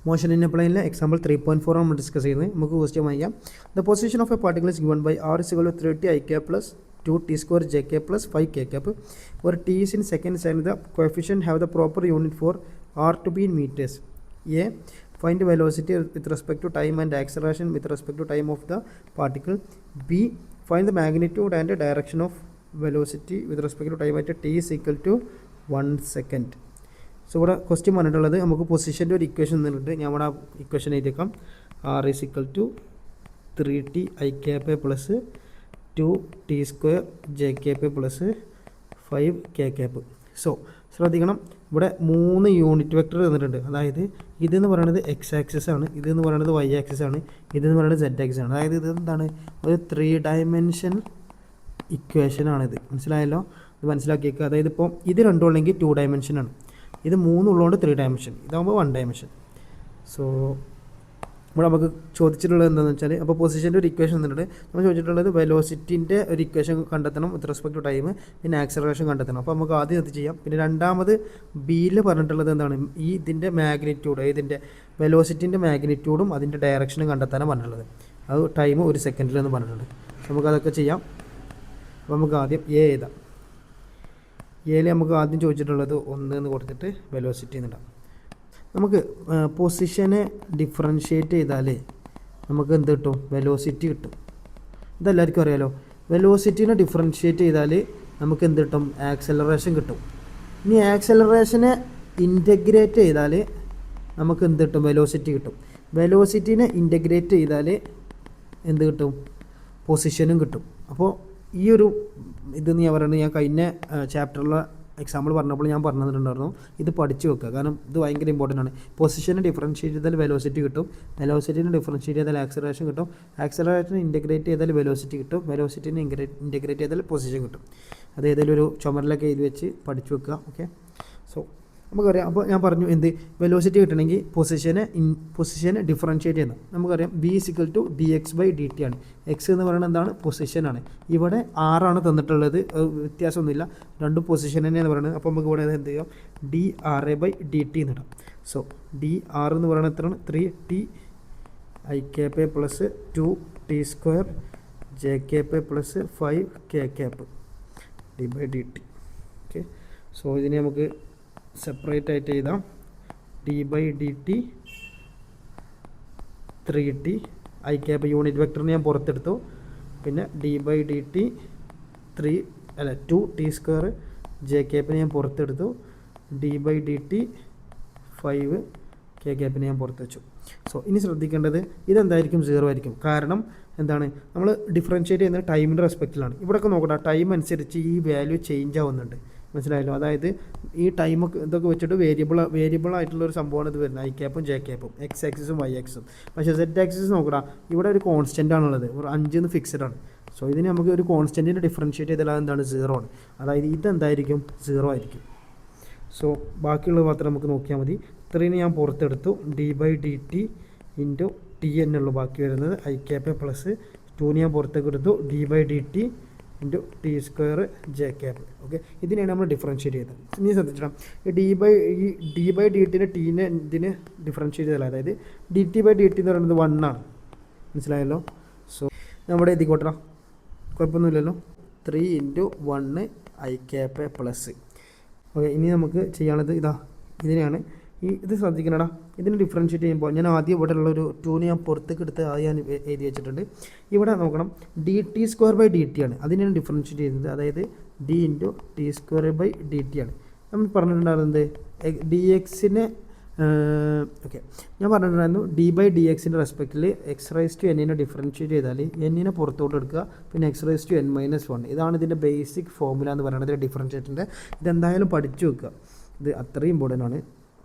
Motion in a പ്ലെയിനിലെ example 3.4 ആണ് നമ്മൾ ഡിസ്കസ് ചെയ്യുന്നത്. നമുക്ക് ക്വസ്റ്റ്യൻ വായിക്കാം. The position of a particle is given by r is equal to 30 I k plus 2 t square j k plus 5 k cap, where t is in seconds and the coefficient have the proper unit for r to be in meters. A. Find velocity with respect to time and acceleration with respect to time of the particle. B. Find the magnitude and direction of velocity with respect to time at t is equal to 1 second. So ഇവിടെ question പറഞ്ഞിട്ടുള്ളത് നമുക്ക് പൊസിഷൻ്റെ ഒരു equation തന്നിട്ടുണ്ട്. ഞാൻ ഇവിടെ equation എഴുതിയേക്കാം. r is equal to 3t I cap plus 2t square j cap plus 5 k cap. So ശ്രദ്ധിക്കണം, ഇവിടെ 3 യൂണിറ്റ് വെക്ടർ തന്നിട്ടുണ്ട്. അതായത് ഇതെന്ന് പറയുന്നത് എക്സ് ആക്സിസ് ആണ്, ഇതെന്ന് പറയുന്നത് വൈ ആക്സിസ് ആണ്, ഇതെന്ന് പറയുന്നത് സെഡ് ആക്സിസ് ആണ്. അതായത് ഇത് എന്താണ്, ഒരു 3 ഡയമെൻഷൻ ഇക്വേഷനാണിത്. മനസ്സിലായല്ലോ? ഇത് മനസ്സിലാക്കിയേക്കുക. അതായത് ഇപ്പോൾ ഇത് രണ്ടും ഉള്ളെങ്കിൽ 2 ഡയമെൻഷനാണ്, ഇത് 3 ഉള്ളതുകൊണ്ട് 3 ഡയമെൻഷൻ, ഇതാകുമ്പോൾ 1 ഡയമെൻഷൻ. സോ ഇവിടെ നമുക്ക് ചോദിച്ചിട്ടുള്ളത് എന്താണെന്ന് വെച്ചാൽ, അപ്പോൾ പൊസിഷൻ്റെ ഒരു ഇക്വേഷൻ തന്നിട്ടുണ്ട്. നമ്മൾ ചോദിച്ചിട്ടുള്ളത് വെലോസിറ്റിൻ്റെ ഒരു ഇക്വേഷൻ കണ്ടെത്തണം വിത്ത് റെസ്പെക്ട് ടു ടൈം, പിന്നെ ആക്സലറേഷൻ കണ്ടെത്തണം. അപ്പോൾ നമുക്ക് ആദ്യം അത് ചെയ്യാം. പിന്നെ രണ്ടാമത് ബിയിൽ പറഞ്ഞിട്ടുള്ളത് എന്താണ്, ഈ ഇതിൻ്റെ മാഗ്നിറ്റ്യൂഡ്, ഇതിൻ്റെ വെലോസിറ്റിൻ്റെ മാഗ്നിറ്റ്യൂഡും അതിൻ്റെ ഡയറക്ഷനും കണ്ടെത്താനാണ് പറഞ്ഞിട്ടുള്ളത്. അത് ടൈം 1 സെക്കൻഡിലെന്ന് പറഞ്ഞിട്ടുണ്ട്. നമുക്കതൊക്കെ ചെയ്യാം. അപ്പോൾ നമുക്ക് ആദ്യം എ എഴുതാം. എയിൽ നമുക്ക് ആദ്യം ചോദിച്ചിട്ടുള്ളത് 1 എന്ന് കൊടുത്തിട്ട് വെലോസിറ്റി എന്നിടാം. നമുക്ക് പൊസിഷനെ ഡിഫറൻഷ്യേറ്റ് ചെയ്താൽ നമുക്ക് എന്ത് കിട്ടും, വെലോസിറ്റി കിട്ടും. ഇതെല്ലാവർക്കും അറിയാലോ. വെലോസിറ്റീനെ ഡിഫറൻഷ്യേറ്റ് ചെയ്താൽ നമുക്ക് എന്ത് കിട്ടും, ആക്സലറേഷൻ കിട്ടും. ഇനി ആക്സലറേഷനെ ഇൻറ്റഗ്രേറ്റ് ചെയ്താൽ നമുക്ക് എന്ത് കിട്ടും, വെലോസിറ്റി കിട്ടും. വെലോസിറ്റീനെ ഇൻറ്റഗ്രേറ്റ് ചെയ്താൽ എന്ത് കിട്ടും, പൊസിഷനും കിട്ടും. അപ്പോൾ ഈ ഒരു ഇത് ഞാൻ പറയുന്നത്, ഞാൻ കഴിഞ്ഞ ചാപ്റ്ററിലെ എക്സാമ്പിൾ പറഞ്ഞപ്പോൾ ഞാൻ പറഞ്ഞിട്ടുണ്ടായിരുന്നു, ഇത് പഠിച്ചു വെക്കുക. കാരണം ഇത് ഭയങ്കര ഇമ്പോർട്ടൻ്റ് ആണ്. പൊസിഷനെ ഡിഫറൻഷ്യേറ്റ് ചെയ്താൽ വെലോസിറ്റി കിട്ടും, വെലോസിറ്റിനെ ഡിഫറൻഷ്യേറ്റ് ചെയ്താൽ ആക്സലറേഷൻ കിട്ടും, ആക്സലറേഷനെ ഇൻറ്റഗ്രേറ്റ് ചെയ്താൽ വെലോസിറ്റി കിട്ടും, വെലോസിറ്റിനെ ഇൻറ്റഗ്രേറ്റ് ചെയ്താൽ പൊസിഷൻ കിട്ടും. അത് ഏതെങ്കിലും ഒരു ചുമരിലൊക്കെ എഴുതി വെച്ച് പഠിച്ചു വെക്കുക. ഓക്കെ, സോ നമുക്കറിയാം. അപ്പോൾ ഞാൻ പറഞ്ഞു എന്ത്, വെലോസിറ്റി കിട്ടണമെങ്കിൽ പൊസിഷനെ ഡിഫറൻഷ്യേറ്റ് ചെയ്യുന്നത്. നമുക്കറിയാം v is equal to d x by D t ആണ്. എക്സ് എന്ന് പറയുന്നത് എന്താണ്, പൊസിഷനാണ്. ഇവിടെ ആറാണ് തന്നിട്ടുള്ളത്, വ്യത്യാസമൊന്നുമില്ല, രണ്ടും പൊസിഷൻ തന്നെയാണ് പറയുന്നത്. അപ്പോൾ നമുക്ക് ഇവിടെ എന്ത് ചെയ്യാം, D R a by D T എന്നിടാം. സോ ഡി ആർ എന്ന് പറയുന്നത് എത്രയാണ്, 3t I cap plus 2t square j cap plus 5 k cap D by D T. Okay, so ഇതിനെ നമുക്ക് സെപ്പറേറ്റ് ആയിട്ട് എഴുതാം. D by D T 3t I cap unit വെക്ടറിന് ഞാൻ പുറത്തെടുത്തു. പിന്നെ D by D T 2t square j cap ഞാൻ പുറത്തെടുത്തു. D by D T 5 k cap ഞാൻ പുറത്ത് വെച്ചു. സോ ഇനി ശ്രദ്ധിക്കേണ്ടത്, ഇതെന്തായിരിക്കും, 0 ആയിരിക്കും. കാരണം എന്താണ്, നമ്മൾ ഡിഫറൻഷ്യേറ്റ് ചെയ്യുന്നത് ടൈമിൻ്റെ റെസ്പെക്റ്റിലാണ്. ഇവിടെയൊക്കെ നോക്കട്ടെ, ടൈം അനുസരിച്ച് ഈ വാല്യൂ ചേഞ്ച് ആവുന്നുണ്ട്. മനസ്സിലായല്ലോ? അതായത് ഈ ടൈമൊക്കെ ഇതൊക്കെ വെച്ചിട്ട് വേരിയബിൾ ആയിട്ടുള്ളൊരു സംഭവമാണ് ഇത് വരുന്നത്, ഐ ക്യാപ്പും ജെ ക്യാപ്പും, എക്സ് ആക്സിസും വൈ ആക്സിസും. പക്ഷേ സെഡ് ആക്സിസ് നോക്കടാ, ഇവിടെ ഒരു കോൺസ്റ്റൻ്റ് ആണുള്ളത്, ഒരു 5 ഫിക്സഡ് ആണ്. സോ ഇതിന് നമുക്ക് ഒരു കോൺസ്റ്റൻറ്റിനെ ഡിഫറൻഷ്യേറ്റ് ചെയ്താൽ അതെന്താണ്, 0 ആണ്. അതായത് ഇതെന്തായിരിക്കും, 0 ആയിരിക്കും. സോ ബാക്കിയുള്ളത് മാത്രം നമുക്ക് നോക്കിയാൽ മതി. 3 ഞാൻ പുറത്തെടുത്തു. D by D t into t എന്നുള്ളൂ ബാക്കി വരുന്നത്. ഐ ക്യാപ്പ് പ്ലസ് 2 ഞാൻ പുറത്തേക്ക് എടുത്തു. D by D t into t square j cap. Okay, ഇതിനെയാണ് നമ്മൾ ഡിഫറൻഷ്യേറ്റ് ചെയ്തത്. ഇനി ശ്രദ്ധിച്ചിടാം, ഈ ഡി ബൈ ഡി ടിനെ ടീനെ ഇതിന് ഡിഫറൻഷ്യേറ്റ് ചെയ്താൽ, അതായത് d t by D t എന്ന് പറയുന്നത് 1 ആണ്. മനസ്സിലായല്ലോ? സോ നമ്മുടെ എഴുതിക്കോട്ടാ, കുഴപ്പമൊന്നുമില്ലല്ലോ. 3 into 1 I cap plus. Okay, ഇനി നമുക്ക് ചെയ്യാനുള്ളത് ഇതാ, ഇതിനെയാണ് ഇത് ശ്രദ്ധിക്കണടാ. ഇതിന് ഡിഫറൻഷ്യേറ്റ് ചെയ്യുമ്പോൾ ഞാൻ ആദ്യം ഇവിടെ ഉള്ളൊരു 2 ഞാൻ പുറത്തേക്ക് എടുത്ത് ആദ്യം ഞാൻ എഴുതി വെച്ചിട്ടുണ്ട്. ഇവിടെ നോക്കണം, d T square by D t ആണ്, അതിനാണ് ഡിഫറൻഷ്യേറ്റ് ചെയ്യുന്നത്. അതായത് d into t square by D t ആണ്. നമ്മൾ പറഞ്ഞിട്ടുണ്ടായിരുന്നത് ഡി എക്സിനെ, ഓക്കെ, ഞാൻ പറഞ്ഞിട്ടുണ്ടായിരുന്നു ഡി ബൈ ഡി എക്സിൻ്റെ റെസ്പെക്റ്റിൽ എക്സ് റൈസ് ടു എന്നിനെ ഡിഫറൻഷ്യേറ്റ് ചെയ്താൽ എന്നിനെ പുറത്തോട്ട് എടുക്കുക, പിന്നെ എക്സ് റൈസ് ടു n-1. ഇതാണ് ഇതിൻ്റെ ബേസിക് ഫോർമുല എന്ന് പറയുന്നത്, ഇതിൻ്റെ ഡിഫറൻഷ്യേറ്റിൻ്റെ. ഇതെന്തായാലും പഠിച്ചു വെക്കുക, ഇത് അത്രയും ഇമ്പോർട്ടൻ്റ് ആണ്.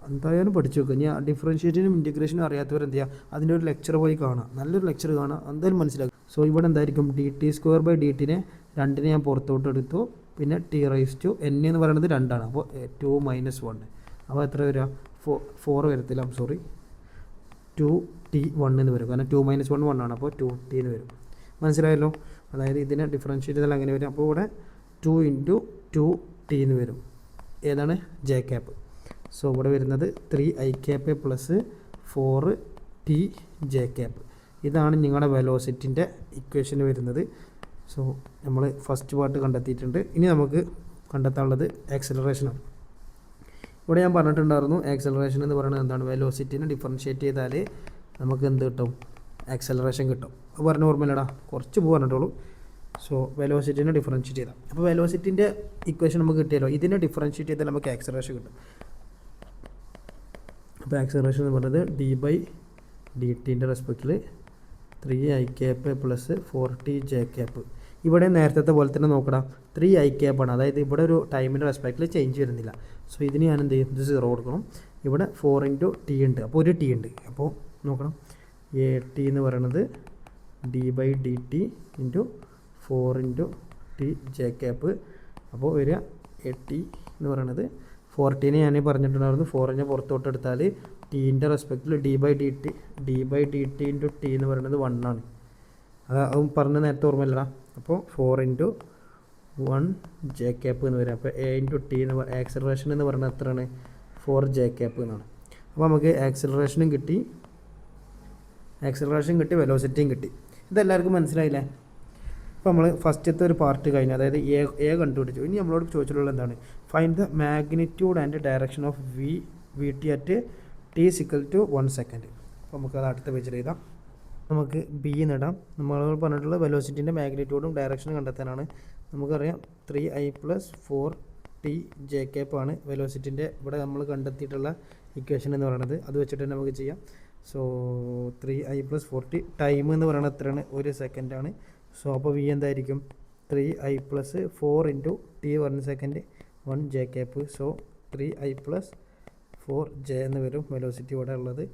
എന്തായാലും പഠിച്ചു വെക്കുക. ഇനി ഡിഫറൻഷ്യേറ്റിനും ഇൻറ്റഗ്രേഷനും അറിയാത്തവർ എന്ത് ചെയ്യുക, അതിൻ്റെ ഒരു ലെക്ചർ പോയി കാണുക, നല്ലൊരു ലെക്ചർ കാണുക, എന്തായാലും മനസ്സിലാക്കുക. സോ ഇവിടെ എന്തായിരിക്കും, D T square by D ടിനെ 2 ഞാൻ പുറത്തോട്ട് എടുത്തു. പിന്നെ ടി റൈസ് ടു n എന്ന് പറയുന്നത് 2 ആണ്. അപ്പോൾ 2 - 1, അപ്പോൾ എത്ര വരിക, 4 വരത്തില്ല, സോറി 2t1 എന്ന് വരും. കാരണം 2 - 1 1 ആണ്, അപ്പോൾ 2t എന്ന് വരും. മനസ്സിലായല്ലോ? അതായത് ഇതിനെ ഡിഫറൻഷ്യേറ്റ് ചെയ്താൽ അങ്ങനെ വരും. അപ്പോൾ ഇവിടെ 2 ഇൻറ്റു 2t എന്ന് വരും. ഏതാണ്, ജെ ക്യാപ്പ്. സോ ഇവിടെ വരുന്നത് 3 I cap പ്ലസ് 4t_j. ഇതാണ് നിങ്ങളുടെ വെലോസിറ്റിൻ്റെ ഇക്വേഷൻ വരുന്നത്. സോ നമ്മൾ ഫസ്റ്റ് പാർട്ട് കണ്ടെത്തിയിട്ടുണ്ട്. ഇനി നമുക്ക് കണ്ടെത്താനുള്ളത് ആക്സലറേഷനാണ്. ഇവിടെ ഞാൻ പറഞ്ഞിട്ടുണ്ടായിരുന്നു ആക്സലറേഷൻ എന്ന് പറയുന്നത് എന്താണ്, വെലോസിറ്റിനെ ഡിഫറൻഷ്യേറ്റ് ചെയ്താൽ നമുക്ക് എന്ത് കിട്ടും, ആക്സലറേഷൻ കിട്ടും. അത് പറഞ്ഞ ഓർമ്മയില്ലടാ, കുറച്ച് പറഞ്ഞിട്ടുള്ളൂ. സോ വെലോസിറ്റിനെ ഡിഫറൻഷ്യേറ്റ് ചെയ്താൽ, അപ്പോൾ വെലോസിറ്റിൻ്റെ ഇക്വേഷൻ നമുക്ക് കിട്ടിയല്ലോ, ഇതിനെ ഡിഫറൻഷ്യേറ്റ് ചെയ്താൽ നമുക്ക് ആക്സലറേഷൻ കിട്ടും. അപ്പോൾ ആക്സലറേഷൻ എന്ന് പറയുന്നത് d/dt റെസ്പെക്റ്റിൽ 3i പ്ലസ് 4t_j. ഇവിടെ നേരത്തെ പോലെ തന്നെ നോക്കണം, 3i ആണ്, അതായത് ഇവിടെ ഒരു ടൈമിൻ്റെ റെസ്പെക്റ്റിൽ ചേഞ്ച് വരുന്നില്ല. സോ ഇതിന് ഞാൻ എന്ത് ചെയ്യും, ഇത് 0 കൊടുക്കണം. ഇവിടെ 4 × t ഉണ്ട്, അപ്പോൾ ഒരു t ഉണ്ട്. അപ്പോൾ നോക്കണം, at എന്ന് പറയുന്നത് d/dt × 4 × t_j. അപ്പോൾ വരിക at എന്ന് പറയുന്നത് 4t ഞാൻ പറഞ്ഞിട്ടുണ്ടായിരുന്നു, 4 പുറത്തോട്ട് എടുത്താൽ ടീൻ്റെ റെസ്പെക്റ്റിൽ d/dt × t എന്ന് പറയുന്നത് 1 ആണ്. അത് പറഞ്ഞ നേരത്തെ ഓർമ്മയില്ല. അപ്പോൾ 4 × 1j എന്ന് വരും. അപ്പോൾ a × t എന്ന് ആക്സലറേഷൻ എന്ന് പറയുന്നത് എത്രയാണ്, 4j എന്നാണ്. അപ്പോൾ നമുക്ക് ആക്സലറേഷൻ കിട്ടി, വെലോസിറ്റിയും കിട്ടി. ഇതെല്ലാവർക്കും മനസ്സിലായില്ലേ? അപ്പോൾ നമ്മൾ ഫസ്റ്റത്തെ ഒരു പാർട്ട് കഴിഞ്ഞു, അതായത് എ കണ്ടുപിടിച്ചു. ഇനി നമ്മളോട് ചോദിച്ചിട്ടുള്ളത് എന്താണ്, find the magnitude and direction of vt at t = 1 second. അപ്പോൾ നമുക്കത് അടുത്ത പേജിൽ എഴുതാം. നമുക്ക് ബി എന്നിടാം. നമ്മളോട് പറഞ്ഞിട്ടുള്ള വെലോസിറ്റിൻ്റെ മാഗ്നിറ്റ്യൂഡും ഡയറക്ഷനും കണ്ടെത്താനാണ്. നമുക്കറിയാം 3i + 4t_j ആണ് വെലോസിറ്റിൻ്റെ ഇവിടെ നമ്മൾ കണ്ടെത്തിയിട്ടുള്ള ഇക്വേഷൻ എന്ന് പറയുന്നത്. അത് വെച്ചിട്ട് തന്നെ നമുക്ക് ചെയ്യാം. സോ 3i + 4t, ടൈം എന്ന് പറയുന്നത് എത്രയാണ്, 1 സെക്കൻഡാണ്. സോ അപ്പോൾ വി എന്തായിരിക്കും, 3i + 4 × t 1 second 1j. So 3i + 4j എന്ന് വരും വെലോസിറ്റി ഇവിടെ ഉള്ളത്.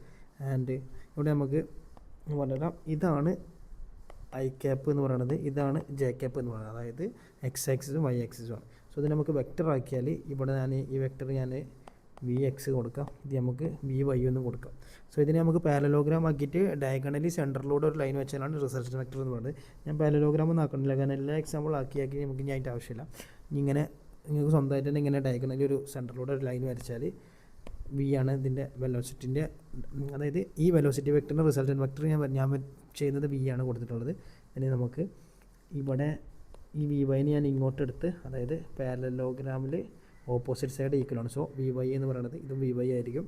ആൻഡ് ഇവിടെ നമുക്ക് പറയാം, ഇതാണ് i ക്യാപ്പ് എന്ന് പറയുന്നത്, ഇതാണ് j ക്യാപ്പ് എന്ന് പറയുന്നത്, അതായത് x ആക്സിസും y ആക്സിസും ആണ്. സോ ഇത് നമുക്ക് വെക്റ്റർ ആക്കിയാൽ ഇവിടെ ഞാൻ ഈ വെക്റ്റർ ഞാൻ vx കൊടുക്കാം, ഇത് നമുക്ക് vy എന്നും കൊടുക്കാം. സോ ഇതിനെ നമുക്ക് പാരലോഗ്രാം ആക്കിയിട്ട് ഡയഗണലി സെൻറ്ററിലൂടെ ഒരു ലൈൻ വെച്ചാലാണ് റിസൾട്ട് വെക്റ്റർ എന്ന് പറയുന്നത്. ഞാൻ പാരലോഗ്രാം ഒന്നും ആക്കണില്ല, കാരണം എല്ലാ എക്സാമ്പിൾ ആക്കി നമുക്ക് ഇനി അതിൻ്റെ ആവശ്യമില്ല. ഇങ്ങനെ നിങ്ങൾക്ക് സ്വന്തമായിട്ട് തന്നെ ഇങ്ങനെ ഡയഗണലി ഒരു സെൻറ്ററിലൂടെ ഒരു ലൈൻ വരച്ചാൽ വി ആണ് ഇതിൻ്റെ വെലോസിറ്റിൻ്റെ, അതായത് ഈ വെലോസിറ്റി വെക്റ്ററിൻ്റെ റിസൾട്ടൻറ്റ് വെക്റ്റർ ഞാൻ ചെയ്യുന്നത് വി ആണ് കൊടുത്തിട്ടുള്ളത്. ഇനി നമുക്ക് ഇവിടെ ഈ വി വൈനെ ഞാൻ ഇങ്ങോട്ട് എടുത്ത്, അതായത് പാരലോഗ്രാമിൽ ഓപ്പോസിറ്റ് സൈഡ് ഈക്വൽ ആണ്. സോ വി വൈ എന്ന് പറയുന്നത് ഇതും വി വൈ ആയിരിക്കും.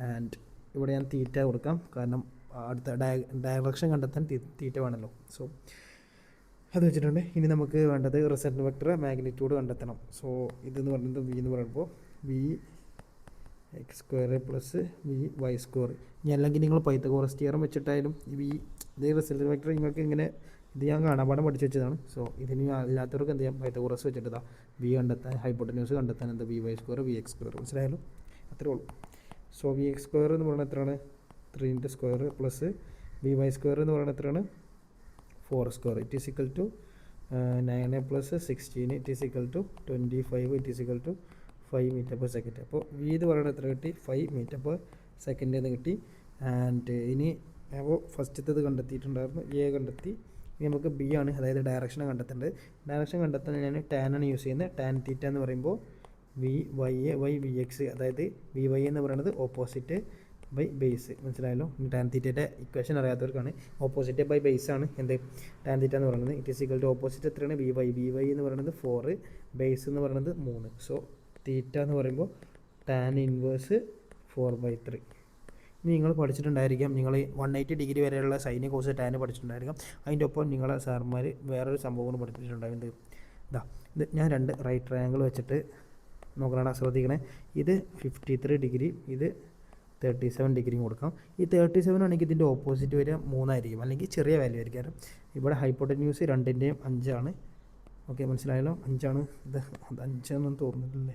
ആൻഡ് ഇവിടെ ഞാൻ തീറ്റ കൊടുക്കാം, കാരണം അടുത്ത ഡയറക്ഷൻ കണ്ടെത്താൻ തീറ്റ വേണമല്ലോ. സോ അത് വെച്ചിട്ടുണ്ട്. ഇനി നമുക്ക് വേണ്ടത് റിസൾട്ടൻറ്റ് വെക്റ്റർ മാഗ്നിറ്റ്യൂഡ് കണ്ടെത്തണം. സോ ഇതെന്ന് പറയുന്നത് വി എന്ന് പറയുമ്പോൾ v(x² + vy²). ഇനി അല്ലെങ്കിൽ നിങ്ങൾ പൈത്തഗോറസ് തിയറം വെച്ചിട്ടായാലും ഇതേ റിസൾട്ട് വെക്റ്റർ നിങ്ങൾക്ക് ഇങ്ങനെ, ഇത് ഞാൻ കാണാപാഠം പഠിച്ച് വെച്ചതാണ്. സോ ഇതിന് അല്ലാത്തവർക്ക് എന്ത് ചെയ്യാം, പൈത്തഗോറസ് വെച്ചിട്ട് വി കണ്ടെത്താൻ, ഹൈപ്പോട്ടന്യൂസ് കണ്ടെത്താൻ എന്താ vy², vx², മനസ്സിലായാലും അത്രേ ഉള്ളൂ. സോ vx² എന്ന് പറയുന്നത് എത്രയാണ്, 3² പ്ലസ് vy² എന്ന് പറയുന്നത് എത്രയാണ്, 4². It is equal to 9 + 16, it is equal to 25, it is equal to 5 m/s. അപ്പോൾ വി എന്ന് പറയുന്നത് എത്ര കിട്ടി, 5 m/s എന്ന് കിട്ടി. ആൻഡ് ഇനി അപ്പോൾ ഫസ്റ്റത്തേത് കണ്ടെത്തിയിട്ടുണ്ടായിരുന്നു, എ കണ്ടെത്തി. ഇനി നമുക്ക് ബി ആണ്, അതായത് ഡയറക്ഷൻ കണ്ടെത്തേണ്ടത്. ഡയറക്ഷൻ കണ്ടെത്താൻ ഞാൻ ടാനാണ് യൂസ് ചെയ്യുന്നത്. ടാൻ തീറ്റ എന്ന് പറയുമ്പോൾ vy/vx, അതായത് vy എന്ന് പറയുന്നത് ഓപ്പോസിറ്റ് ബൈ ബേസ്, മനസ്സിലായല്ലോ. ടാൻ തീറ്റയുടെ ഇക്വേഷൻ അറിയാത്തവർക്കാണ്, ഓപ്പോസിറ്റ് ബൈ ബേസ് ആണ് എന്ത് ടാൻ തീറ്റ എന്ന് പറയുന്നത്. It is equal to opposite എത്രയാണ്, vy എന്ന് പറയുന്നത് 4, ബേസ് എന്ന് പറയുന്നത് 3. സോ തീറ്റ എന്ന് പറയുമ്പോൾ ടാൻ ഇൻവേഴ്സ് 4/3. ഇനി നിങ്ങൾ പഠിച്ചിട്ടുണ്ടായിരിക്കാം, നിങ്ങൾ 180 ഡിഗ്രി വരെയുള്ള സൈന് കോസ് ടാൻ പഠിച്ചിട്ടുണ്ടായിരിക്കാം. അതിൻ്റെ ഒപ്പം നിങ്ങളെ സാർമാർ വേറൊരു സംഭവം പഠിപ്പിച്ചിട്ടുണ്ടായത് ഇത് ഞാൻ 2 റൈറ്റ് ട്രയാങ്കിൾ വെച്ചിട്ട് നോക്കണം, ശ്രദ്ധിക്കണേ. ഇത് 53 ഡിഗ്രി, ഇത് 37 ഡിഗ്രിയും കൊടുക്കാം. ഈ 37 ആണെങ്കിൽ ഇതിൻ്റെ ഓപ്പോസിറ്റ് വരിക 3 ആയിരിക്കും, അല്ലെങ്കിൽ ചെറിയ വാല്യൂ ആയിരിക്കും. ഇവിടെ ഹൈപ്പോട്ടന്യൂസ് 2ൻ്റെയും 5 ആണ്. ഓക്കെ, മനസ്സിലായല്ലോ, 5 ആണ്. ഇത് 5 ആണെന്ന് തോന്നുന്നില്ലേ.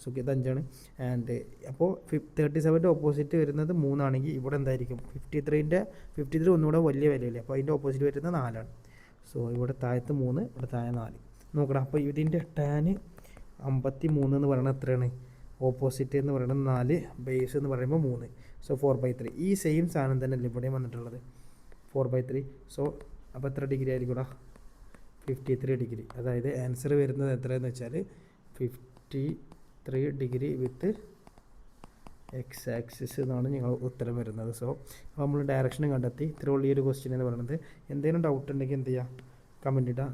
സോ ഇത് 5 ആണ്. ആൻഡ് അപ്പോൾ 37ൻ്റെ ഓപ്പോസിറ്റ് വരുന്നത് 3 ആണെങ്കിൽ ഇവിടെ എന്തായിരിക്കും, 53 ഒന്നുകൂടെ വലിയ വിലയില്ലേ, അപ്പോൾ അതിൻ്റെ ഓപ്പോസിറ്റ് വരുന്നത് 4 ആണ്. സോ ഇവിടെ താഴത്ത് 3, ഇവിടെ താഴെ 4 നോക്കണം. അപ്പോൾ ഇതിൻ്റെ ടാന് 53 എന്ന് പറയുന്നത് എത്രയാണ്, ഓപ്പോസിറ്റ് എന്ന് പറയുന്നത് 4, ബേസ് എന്ന് പറയുമ്പോൾ 3. സോ 4/3. ഈ സെയിം സാധനം തന്നെ അല്ലേ ഇവിടെയും വന്നിട്ടുള്ളത്, 4/3. സോ അപ്പോൾ എത്ര ഡിഗ്രി ആയിരിക്കും, 53 ഡിഗ്രി. അതായത് ആൻസർ വരുന്നത് എത്രയെന്ന് വെച്ചാൽ 53 ഡിഗ്രി വിത്ത് എക്സ് ആക്സിസ് എന്നാണ് നിങ്ങൾ ഉത്തരം വരുന്നത്. സോ നമ്മൾ ഡയറക്ഷൻ കണ്ടെത്തി. ഇത്രയുള്ള ഈ ഒരു ക്വസ്റ്റ്യൻ എന്ന് പറയുന്നത്. എന്തെങ്കിലും ഡൗട്ട് ഉണ്ടെങ്കിൽ എന്ത് ചെയ്യുക, കമൻറ്റ് ഇടുക.